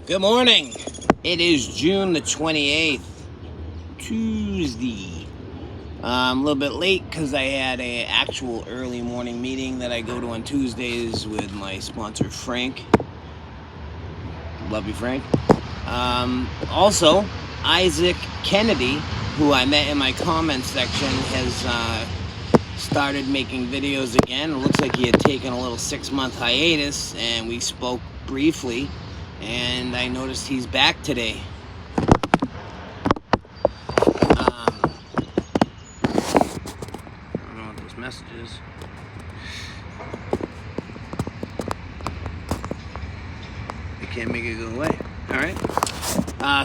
Good morning. It is June the 28th, Tuesday. I'm a little bit late because I had an actual early morning meeting that I go to on Tuesdays with my sponsor, Frank. Love you, Frank. Also, Isaac Kennedy, who I met in my comments section, has started making videos again. It looks like he had taken a little 6-month hiatus, and we spoke briefly. And I noticed he's back today. I don't know what this message is. I can't make it go away. Alright.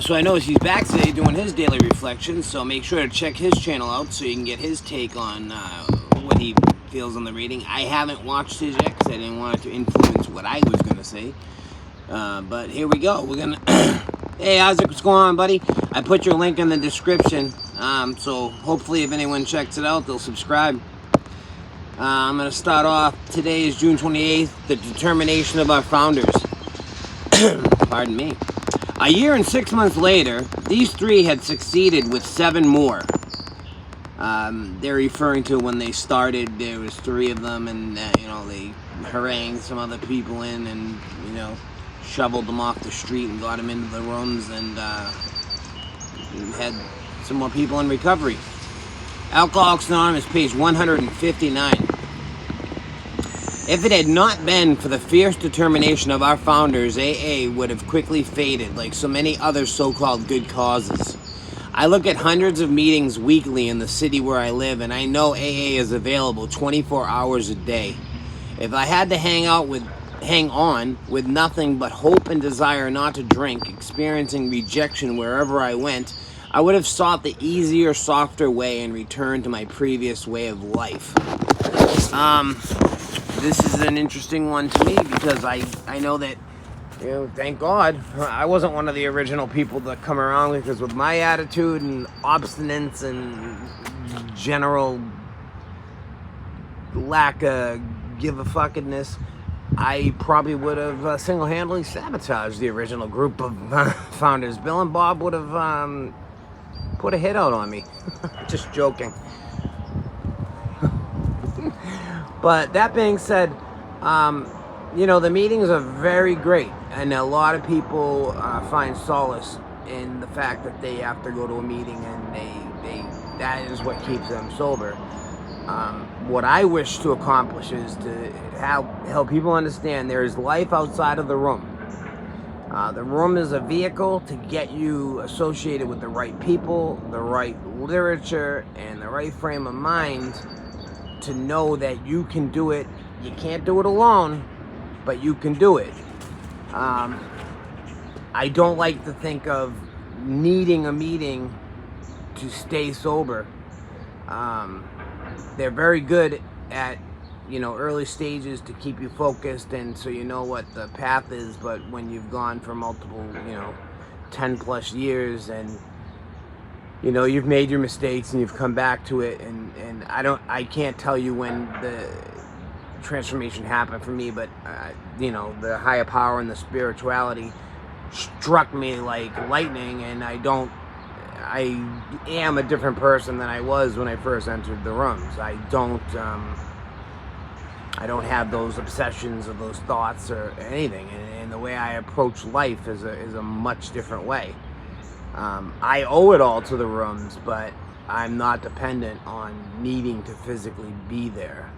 So I noticed he's back today doing his daily reflections, so make sure to check his channel out so you can get his take on what he feels on the reading. I haven't watched his yet because I didn't want it to influence what I was going to say. But here we go. We're gonna. Hey, Isaac, what's going on, buddy? I put your link in the description. So hopefully, if anyone checks it out, they'll subscribe. I'm gonna start off. Today is June 28th. The determination of our founders. Pardon me. A year and 6 months later, these three had succeeded with 7 more. They're referring to when they started. There was 3 of them, and they harangued some other people in, and shoveled them off the street and got them into the rooms, and had some more people in recovery. Alcoholics Anonymous, page 159. If it had not been for the fierce determination of our founders, AA would have quickly faded like so many other so-called good causes. I look at hundreds of meetings weekly in the city where I live, and I know AA is available 24 hours a day. If I had to hang on with nothing but hope and desire not to drink, experiencing rejection wherever I went, I would have sought the easier, softer way and returned to my previous way of life. This is an interesting one to me because I know that, thank God, I wasn't one of the original people that come around, because with my attitude and obstinance and general lack of give-a-fuckedness, I probably would have single-handedly sabotaged the original group of founders. Bill and Bob would have put a hit out on me. Just joking. But that being said, the meetings are very great, and a lot of people find solace in the fact that they have to go to a meeting, and that is what keeps them sober. What I wish to accomplish is to help people understand there is life outside of the room. The room is a vehicle to get you associated with the right people, the right literature, and the right frame of mind to know that you can do it. You can't do it alone, but you can do it. I don't like to think of needing a meeting to stay sober. They're very good at, early stages to keep you focused, and so you know what the path is. But when you've gone for multiple, 10 plus years, and you've made your mistakes and you've come back to it, and I can't tell you when the transformation happened for me, but the higher power and the spirituality struck me like lightning, and I am a different person than I was when I first entered the rooms. I don't have those obsessions or those thoughts or anything, and the way I approach life is a much different way. I owe it all to the rooms, but I'm not dependent on needing to physically be there.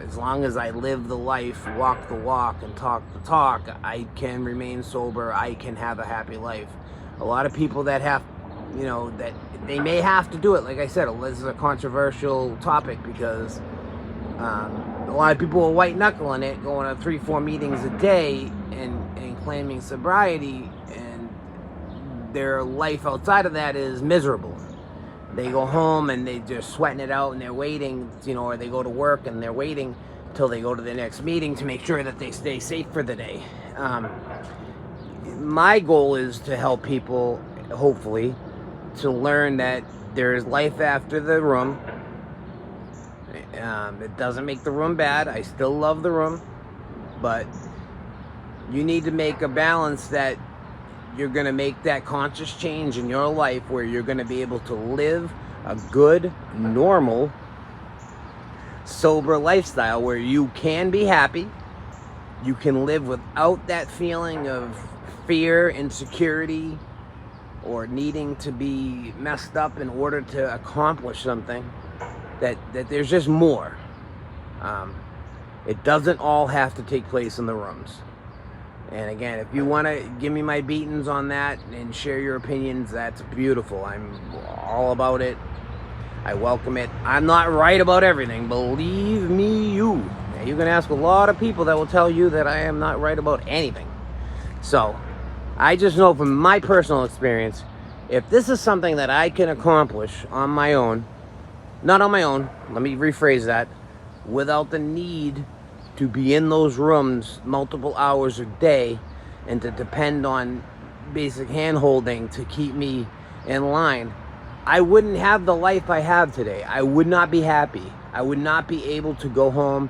As long as I live the life, walk the walk, and talk the talk, I can remain sober. I can have a happy life. A lot of people that have, that they may have to do it. Like I said, this is a controversial topic because a lot of people are white knuckling it, going to 3-4 meetings a day and claiming sobriety, and their life outside of that is miserable. They go home and they're just sweating it out, and they're waiting, or they go to work and they're waiting till they go to the next meeting to make sure that they stay safe for the day. My goal is to help people, hopefully, to learn that there is life after the room. It doesn't make the room bad. I still love the room, but you need to make a balance that you're going to make that conscious change in your life where you're going to be able to live a good, normal, sober lifestyle where you can be happy, you can live without that feeling of fear, insecurity, or needing to be messed up in order to accomplish something, that there's just more. It doesn't all have to take place in the rooms. And again, if you want to give me my beatings on that and share your opinions, that's beautiful. I'm all about it. I welcome it. I'm not right about everything. Believe me, you can ask a lot of people that will tell you that I am not right about anything. So, I just know from my personal experience, if this is something that I can accomplish on my own, not on my own, let me rephrase that, without the need to be in those rooms multiple hours a day and to depend on basic hand-holding to keep me in line, I wouldn't have the life I have today. I would not be happy. I would not be able to go home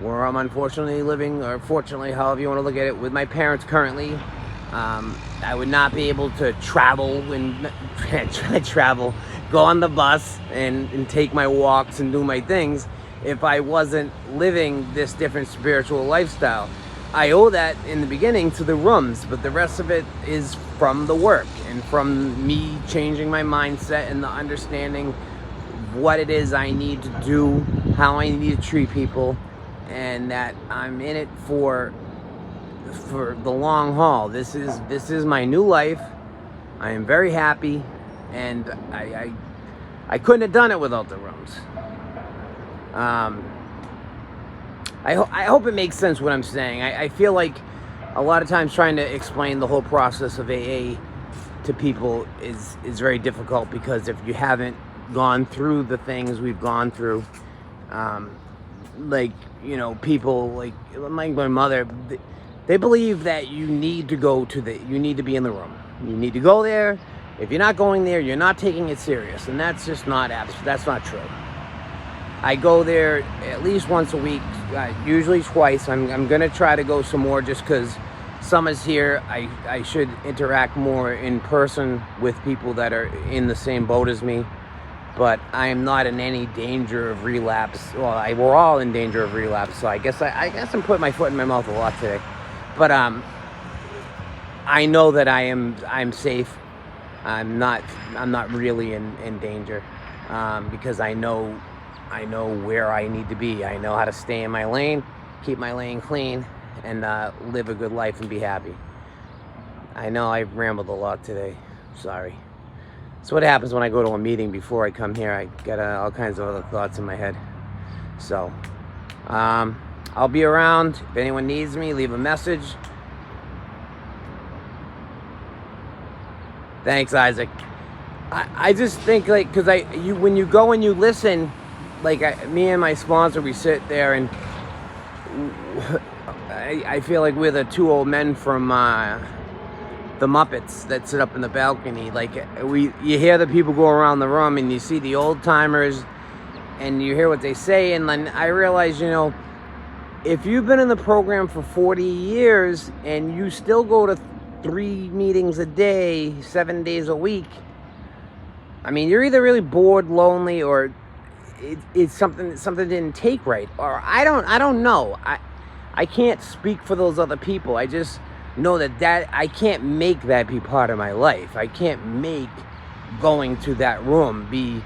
where I'm unfortunately living, or fortunately, however you want to look at it, with my parents currently. I would not be able to travel go on the bus and take my walks and do my things if I wasn't living this different spiritual lifestyle. I owe that in the beginning to the rooms, but the rest of it is from the work and from me changing my mindset and the understanding what it is I need to do, how I need to treat people, and that I'm in it for the long haul. This is my new life. I am very happy, and I couldn't have done it without the rooms. I hope it makes sense what I'm saying. I feel like a lot of times trying to explain the whole process of AA to people is very difficult, because if you haven't gone through the things we've gone through, people like my mother, they believe that you need to be in the room. You need to go there. If you're not going there, you're not taking it serious, and that's just that's not true. I go there at least once a week, usually twice. I'm gonna try to go some more just because summer's here. I should interact more in person with people that are in the same boat as me, but I am not in any danger of relapse. Well, we're all in danger of relapse, so I guess I'm putting my foot in my mouth a lot today. But I know that I'm safe. I'm not really in danger, because I know where I need to be. I know how to stay in my lane, keep my lane clean, and live a good life and be happy. I know I've rambled a lot today. Sorry. It's what happens when I go to a meeting before I come here. I get all kinds of other thoughts in my head. So, I'll be around. If anyone needs me, leave a message. Thanks, Isaac. I just think, like, because when you go and you listen, like me and my sponsor, we sit there and I feel like we're the two old men from the Muppets that sit up in the balcony. Like, you hear the people go around the room and you see the old timers and you hear what they say, and then I realize, if you've been in the program for 40 years and you still go to 3 meetings a day, 7 days a week, I mean, you're either really bored, lonely, or it's something didn't take right, or I don't know. I can't speak for those other people. I just know that I can't make that be part of my life. I can't make going to that room be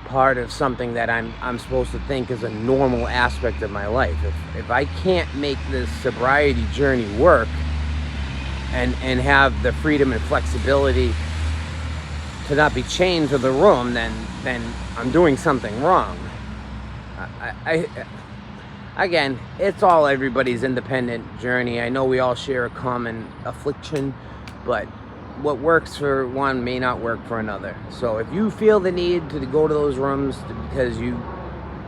part of something that I'm supposed to think is a normal aspect of my life. If I can't make this sobriety journey work and have the freedom and flexibility to not be chained to the room, then I'm doing something wrong. Again, it's all everybody's independent journey. I know we all share a common affliction, but what works for one may not work for another. So if you feel the need to go to those rooms because you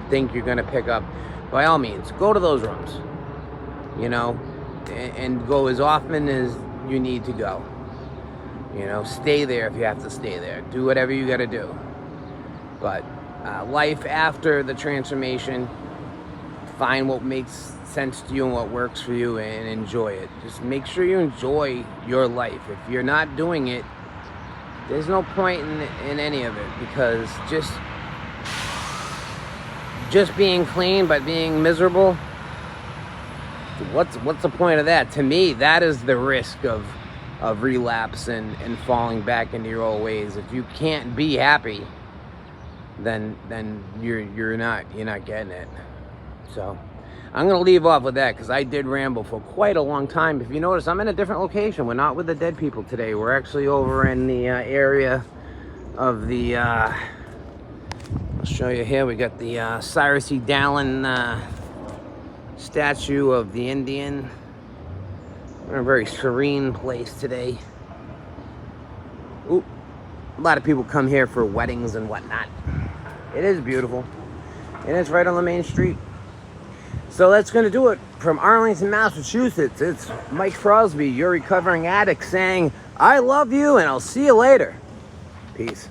think you're going to pick up, by all means, go to those rooms, and go as often as you need to go. Stay there if you have to stay there. Do whatever you got to do. But life after the transformation, find what makes sense to you and what works for you, and enjoy it. Just make sure you enjoy your life. If you're not doing it, there's no point in any of it, because just being clean but being miserable, what's the point of that? To me, that is the risk of relapse and falling back into your old ways. If you can't be happy, then you're not getting it. So I'm gonna leave off with that, because I did ramble for quite a long time. If you notice, I'm in a different location. We're not with the dead people today. We're actually over in the area of the I'll show you here. We got the Cyrus E. Dallin statue of the Indian. We're in a very serene place today. Ooh, a lot of people come here for weddings and whatnot. It is beautiful, and it's right on the main street. So that's going to do it from Arlington, Massachusetts. It's Mike Crosby, your recovering addict, saying, I love you, and I'll see you later. Peace.